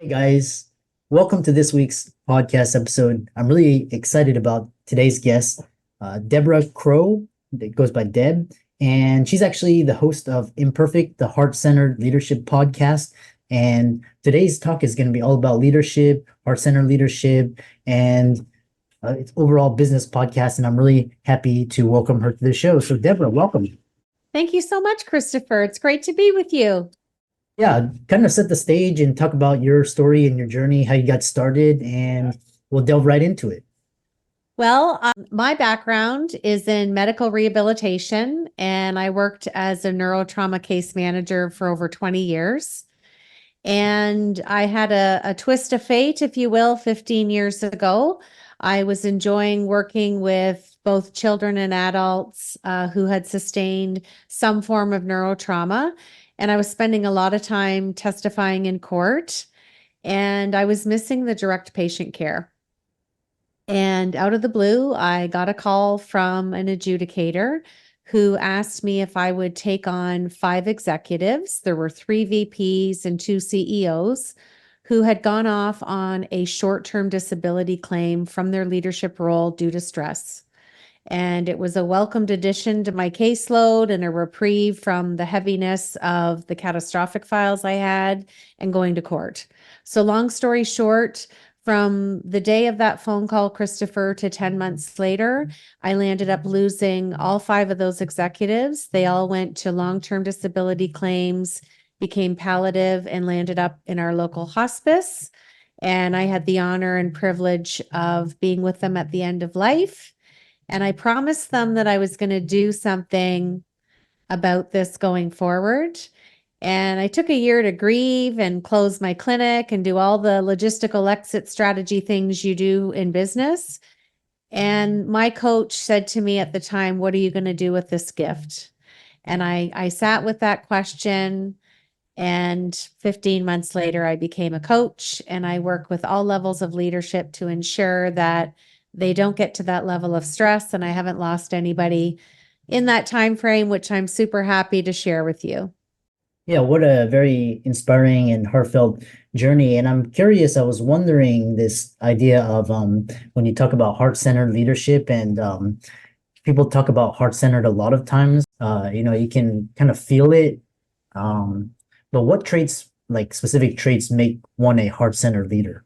Guys, welcome to this week's podcast episode. I'm really excited about today's guest, Deborah Crowe. That goes by Deb, and she's actually the host of Imperfect, the Heart-Centered Leadership podcast. And today's talk is going to be all about leadership, heart-centered leadership, and it's overall business podcast. And I'm really happy to welcome her to the show. So, Deborah, welcome. Thank you so much, Christopher. It's great to be with you. Yeah, kind of set the stage and talk about your story and your journey, how you got started, and we'll delve right into it. Well, my background is in medical rehabilitation, and I worked as a neurotrauma case manager for over 20 years. And I had a twist of fate, if you will, 15 years ago. I was enjoying working with both children and adults who had sustained some form of neurotrauma. And I was spending a lot of time testifying in court, and I was missing the direct patient care. And out of the blue, I got a call from an adjudicator who asked me if I would take on 5 executives. There were 3 VPs and 2 CEOs who had gone off on a short-term disability claim from their leadership role due to stress. And it was a welcomed addition to my caseload and a reprieve from the heaviness of the catastrophic files I had and going to court. So long story short, from the day of that phone call, Christopher, to 10 months later, I landed up losing all 5 of those executives. They all went to long-term disability claims, became palliative, and landed up in our local hospice. And I had the honor and privilege of being with them at the end of life. And I promised them that I was going to do something about this going forward. And I took a year to grieve and close my clinic and do all the logistical exit strategy things you do in business. And my coach said to me at the time, "What are you going to do with this gift?" And I sat with that question. And 15 months later, I became a coach, and I work with all levels of leadership to ensure that they don't get to that level of stress. And I haven't lost anybody in that time frame, which I'm super happy to share with you. Yeah, what a very inspiring and heartfelt journey. And I'm curious, I was wondering this idea of when you talk about heart-centered leadership and people talk about heart-centered a lot of times, you can kind of feel it. But what traits, like specific traits, make one a heart-centered leader?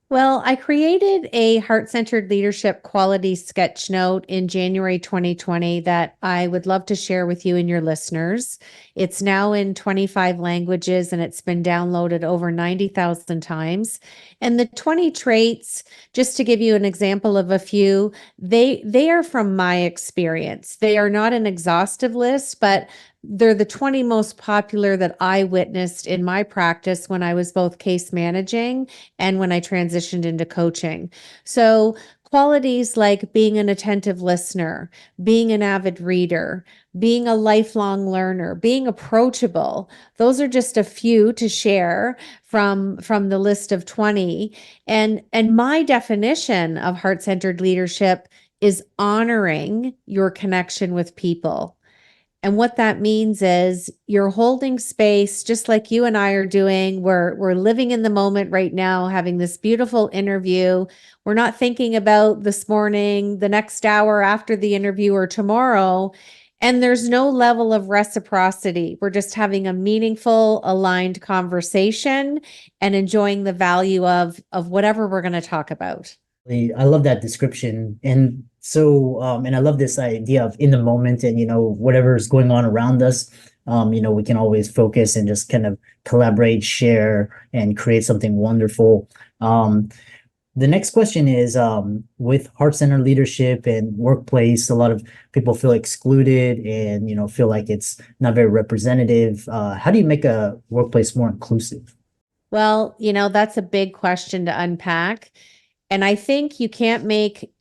Well, I created a heart-centered leadership quality sketch note in January 2020 that I would love to share with you and your listeners. It's now in 25 languages and it's been downloaded over 90,000 times. And the 20 traits, just to give you an example of a few, they are from my experience. They are not an exhaustive list, but they're the 20 most popular that I witnessed in my practice when I was both case managing and when I transitioned into coaching. So qualities like being an attentive listener, being an avid reader, being a lifelong learner, being approachable, those are just a few to share from the list of 20. And my definition of heart-centered leadership is honoring your connection with people. And what that means is you're holding space just like you and I are doing. We're living in the moment right now, having this beautiful interview. We're not thinking about this morning, the next hour after the interview, or tomorrow. And there's no level of reciprocity. We're just having a meaningful, aligned conversation and enjoying the value of whatever we're going to talk about. I love that description. And so, and I love this idea of in the moment and, whatever's going on around us, we can always focus and just kind of collaborate, share, and create something wonderful. The next question is, with heart-centered leadership and workplace, a lot of people feel excluded and, feel like it's not very representative. How do you make a workplace more inclusive? Well, that's a big question to unpack. And I think you can't make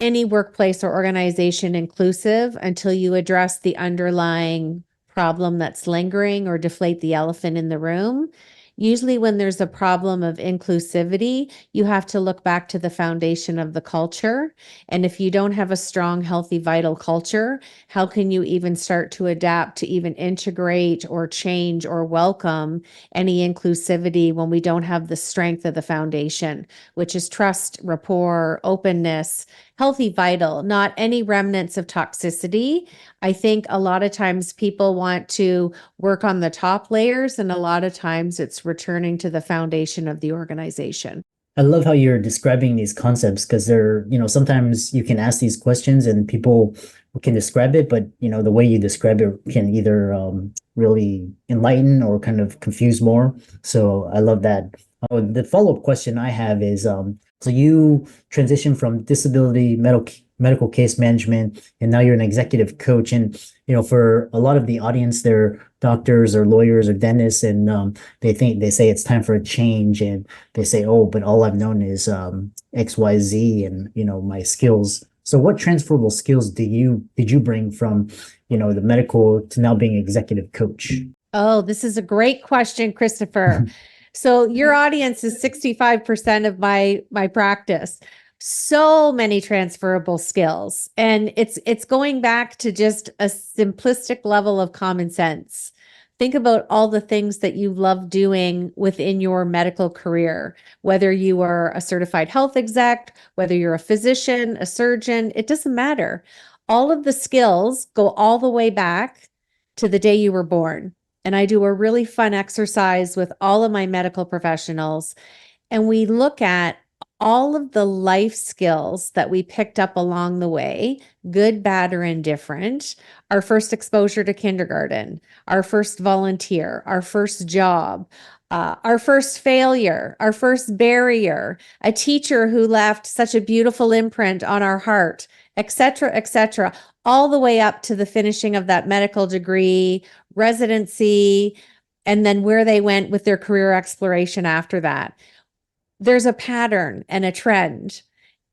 any workplace or organization inclusive until you address the underlying problem that's lingering or deflate the elephant in the room. Usually when there's a problem of inclusivity, you have to look back to the foundation of the culture. And if you don't have a strong, healthy, vital culture, how can you even start to adapt to even integrate or change or welcome any inclusivity when we don't have the strength of the foundation, which is trust, rapport, openness, healthy, vital, not any remnants of toxicity. I think a lot of times people want to work on the top layers, and a lot of times it's returning to the foundation of the organization. I love how you're describing these concepts because they're, sometimes you can ask these questions and people can describe it, but the way you describe it can either really enlighten or kind of confuse more. So I love that. The follow-up question I have is, so you transition from disability medical case management, and now you're an executive coach. And for a lot of the audience, they're doctors or lawyers or dentists, and they say it's time for a change, and they say, oh, but all I've known is XYZ, and my skills. So what transferable skills did you bring from the medical to now being executive coach? Oh, this is a great question, Christopher. So your audience is 65% of my practice. So many transferable skills. And it's going back to just a simplistic level of common sense. Think about all the things that you love doing within your medical career, whether you are a certified health exec, whether you're a physician, a surgeon, it doesn't matter. All of the skills go all the way back to the day you were born. And I do a really fun exercise with all of my medical professionals. And we look at all of the life skills that we picked up along the way, good, bad, or indifferent. Our first exposure to kindergarten, our first volunteer, our first job, our first failure, our first barrier, a teacher who left such a beautiful imprint on our heart, et cetera, all the way up to the finishing of that medical degree, residency, and then where they went with their career exploration after that. There's a pattern and a trend,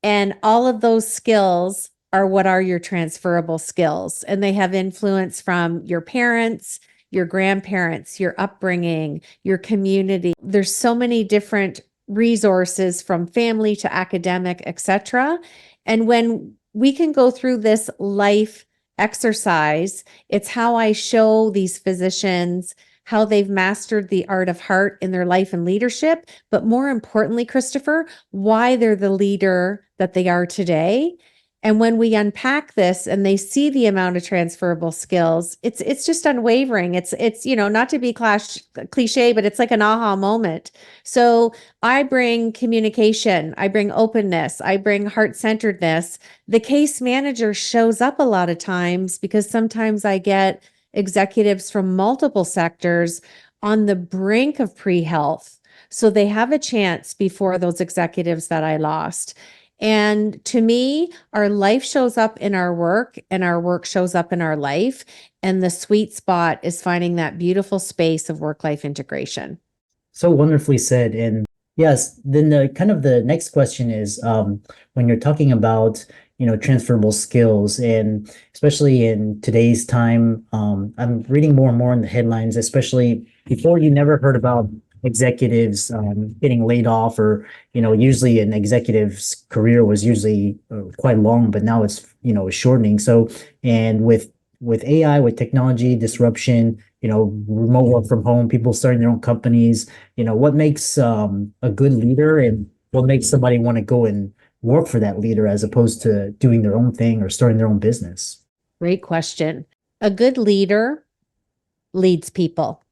and all of those skills are what are your transferable skills, and they have influence from your parents, your grandparents, your upbringing, your community. There's so many different resources from family to academic, etc. And when we can go through this life exercise, it's how I show these physicians how they've mastered the art of heart in their life and leadership, but more importantly, Christopher, why they're the leader that they are today. And when we unpack this and they see the amount of transferable skills, it's just unwavering. It's not to be cliche, but it's like an aha moment. So I bring communication, I bring openness, I bring heart-centeredness. The case manager shows up a lot of times because sometimes I get executives from multiple sectors on the brink of pre-health. So they have a chance before those executives that I lost. And to me, our life shows up in our work and our work shows up in our life. And the sweet spot is finding that beautiful space of work-life integration. So wonderfully said. And yes, then the next question is, when you're talking about, transferable skills, and especially in today's time, I'm reading more and more in the headlines, especially before you never heard about executives getting laid off, or usually an executive's career was usually quite long, but now it's shortening. So, and with AI, with technology disruption, remote work from home, people starting their own companies, what makes a good leader, and what makes somebody want to go and work for that leader as opposed to doing their own thing or starting their own business? Great question. A good leader leads people.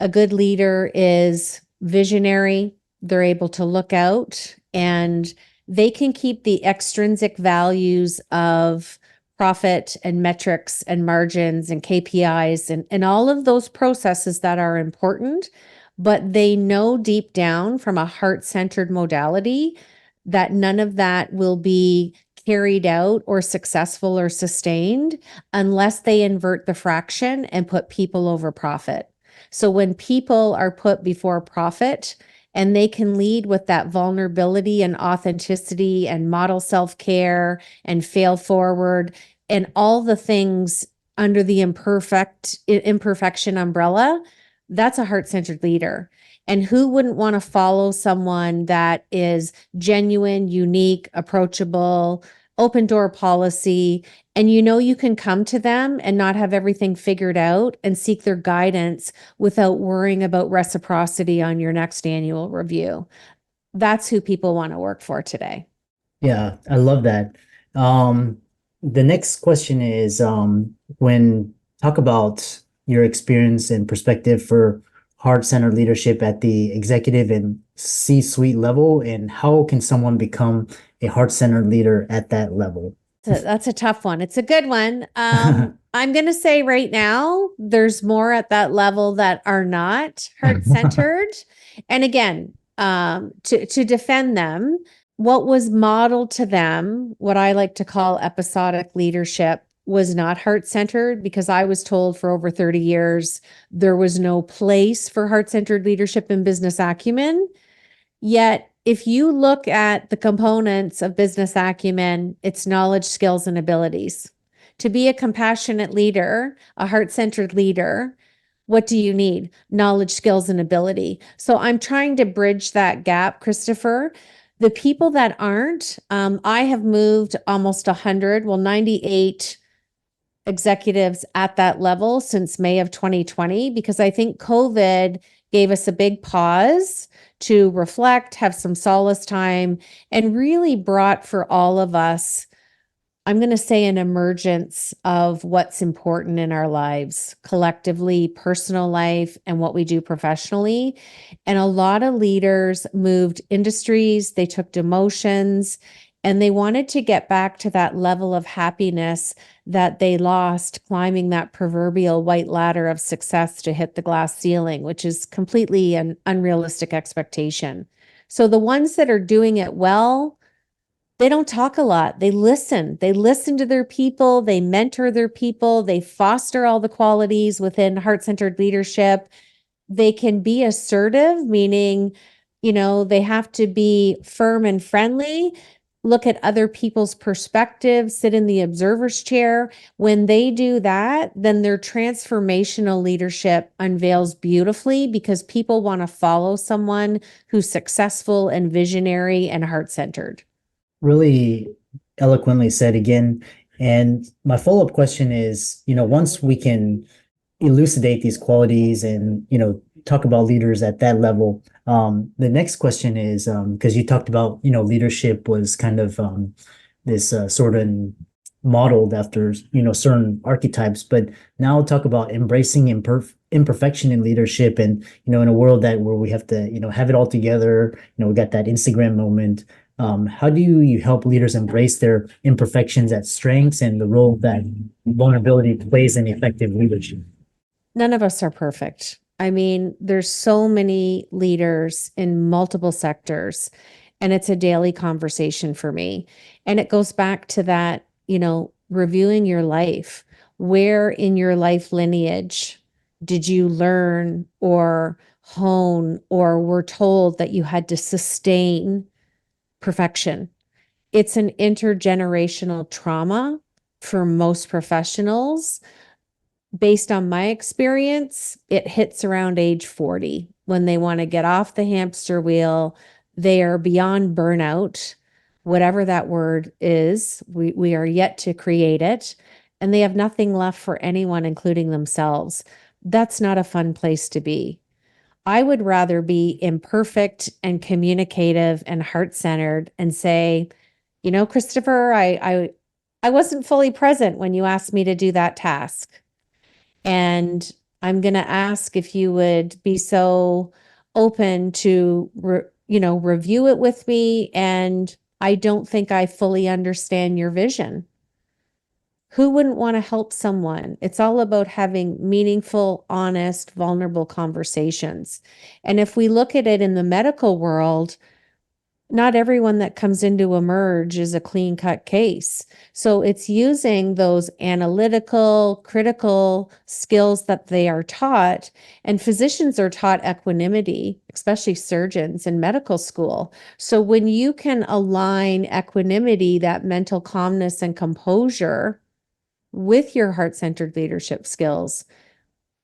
A good leader is visionary. They're able to look out, and they can keep the extrinsic values of profit and metrics and margins and KPIs and all of those processes that are important, but they know deep down from a heart-centered modality that none of that will be carried out or successful or sustained unless they invert the fraction and put people over profit. So when people are put before profit and they can lead with that vulnerability and authenticity and model self-care and fail forward and all the things under the imperfection umbrella, that's a heart-centered leader. And who wouldn't want to follow someone that is genuine, unique, approachable, open door policy, and you can come to them and not have everything figured out and seek their guidance without worrying about reciprocity on your next annual review. That's who people want to work for today. Yeah, I love that. Um, the next question is, when talk about your experience and perspective for heart-centered leadership at the executive and C-suite level, and how can someone become a heart-centered leader at that level? That's a tough one. It's a good one. I'm going to say right now, there's more at that level that are not heart-centered. And again, to defend them, what was modeled to them, what I like to call episodic leadership, was not heart-centered, because I was told for over 30 years there was no place for heart-centered leadership in business acumen. Yet, if you look at the components of business acumen, it's knowledge, skills, and abilities. To be a compassionate leader, a heart-centered leader, what do you need? Knowledge, skills, and ability. So I'm trying to bridge that gap, Christopher. The people that aren't, I have moved almost 100, 98 executives at that level since May of 2020, because I think COVID gave us a big pause to reflect, have some solace time, and really brought for all of us, I'm going to say, an emergence of what's important in our lives, collectively, personal life, and what we do professionally. And a lot of leaders moved industries, they took demotions, and they wanted to get back to that level of happiness that they lost climbing that proverbial white ladder of success to hit the glass ceiling, which is completely an unrealistic expectation. So the ones that are doing it well, they don't talk a lot. They listen. They listen to their people. They mentor their people. They foster all the qualities within heart-centered leadership. They can be assertive, meaning, they have to be firm and friendly, look at other people's perspectives, sit in the observer's chair. When they do that, then their transformational leadership unveils beautifully, because people want to follow someone who's successful and visionary and heart-centered. Really eloquently said again. And my follow-up question is, once we can elucidate these qualities and, talk about leaders at that level, the next question is, because you talked about, leadership was kind of this sort of modeled after, certain archetypes, but now talk about embracing imperfection in leadership. And, in a world where we have to, have it all together, we got that Instagram moment. How do you help leaders embrace their imperfections as strengths and the role that vulnerability plays in effective leadership? None of us are perfect. I mean, there's so many leaders in multiple sectors, and it's a daily conversation for me. And it goes back to that, reviewing your life. Where in your life lineage did you learn or hone or were told that you had to sustain perfection? It's an intergenerational trauma for most professionals. Based on my experience, it hits around age 40 when they want to get off the hamster wheel. They are beyond burnout, whatever that word is. We are yet to create it, and they have nothing left for anyone, including themselves. That's not a fun place to be. I would rather be imperfect and communicative and heart-centered and say, Christopher, I wasn't fully present when you asked me to do that task. And I'm going to ask if you would be so open to, review it with me. And I don't think I fully understand your vision. Who wouldn't want to help someone? It's all about having meaningful, honest, vulnerable conversations. And if we look at it in the medical world, not everyone that comes into Emerge is a clean cut case. So it's using those analytical, critical skills that they are taught. And physicians are taught equanimity, especially surgeons in medical school. So when you can align equanimity, that mental calmness and composure, with your heart-centered leadership skills,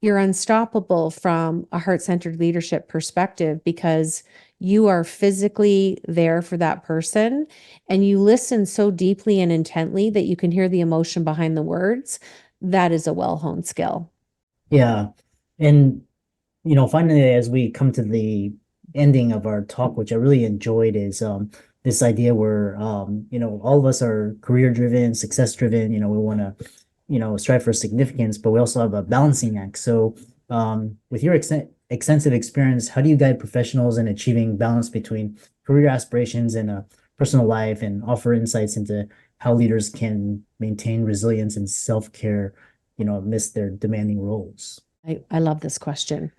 You're unstoppable from a heart-centered leadership perspective because you are physically there for that person and you listen so deeply and intently that you can hear the emotion behind the words. That is a well-honed skill. Yeah. And, finally, as we come to the ending of our talk, which I really enjoyed, is this idea where, all of us are career driven, success driven, we want to, strive for significance, but we also have a balancing act. So, with your extensive experience, how do you guide professionals in achieving balance between career aspirations and a personal life, and offer insights into how leaders can maintain resilience and self-care, amidst their demanding roles? I love this question.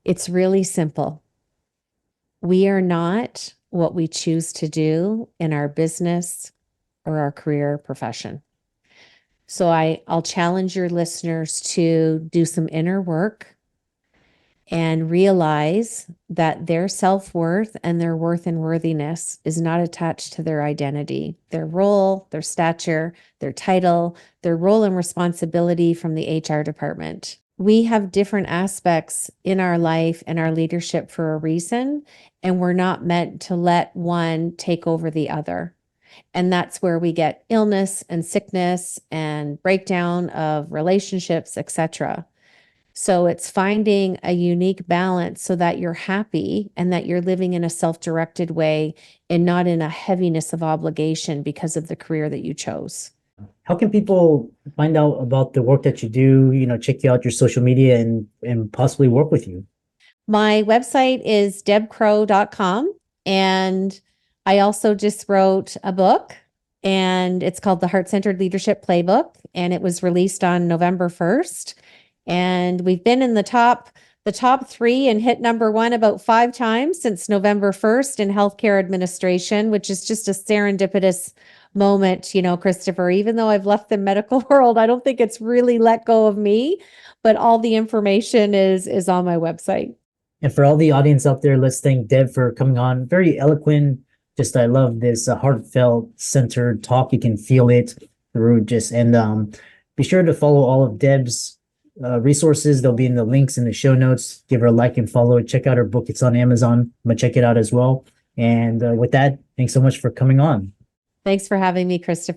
It's really simple. We are not what we choose to do in our business or our career profession. So I'll challenge your listeners to do some inner work and realize that their self-worth and their worth and worthiness is not attached to their identity, their role, their stature, their title, their role and responsibility from the HR department. We have different aspects in our life and our leadership for a reason, and we're not meant to let one take over the other. And that's where we get illness and sickness and breakdown of relationships, etc. So it's finding a unique balance so that you're happy and that you're living in a self-directed way and not in a heaviness of obligation because of the career that you chose. How can people find out about the work that you do, check you out your social media, and possibly work with you? My website is debcrowe.com. And I also just wrote a book, and it's called The Heart-Centered Leadership Playbook. And it was released on November 1st. And we've been in the top 3 and hit number 1 about 5 times since November 1st in healthcare administration, which is just a serendipitous moment, Christopher. Even though I've left the medical world, I don't think it's really let go of me, but all the information is on my website. And for all the audience out there, let's thank Deb for coming on. Very eloquent. Just, I love this heartfelt, centered talk. You can feel it through and be sure to follow all of Deb's resources. They'll be in the links in the show notes. Give her a like and follow. Check out her book. It's on Amazon. I'm gonna check it out as well. And with that, thanks so much for coming on. Thanks for having me, Christopher.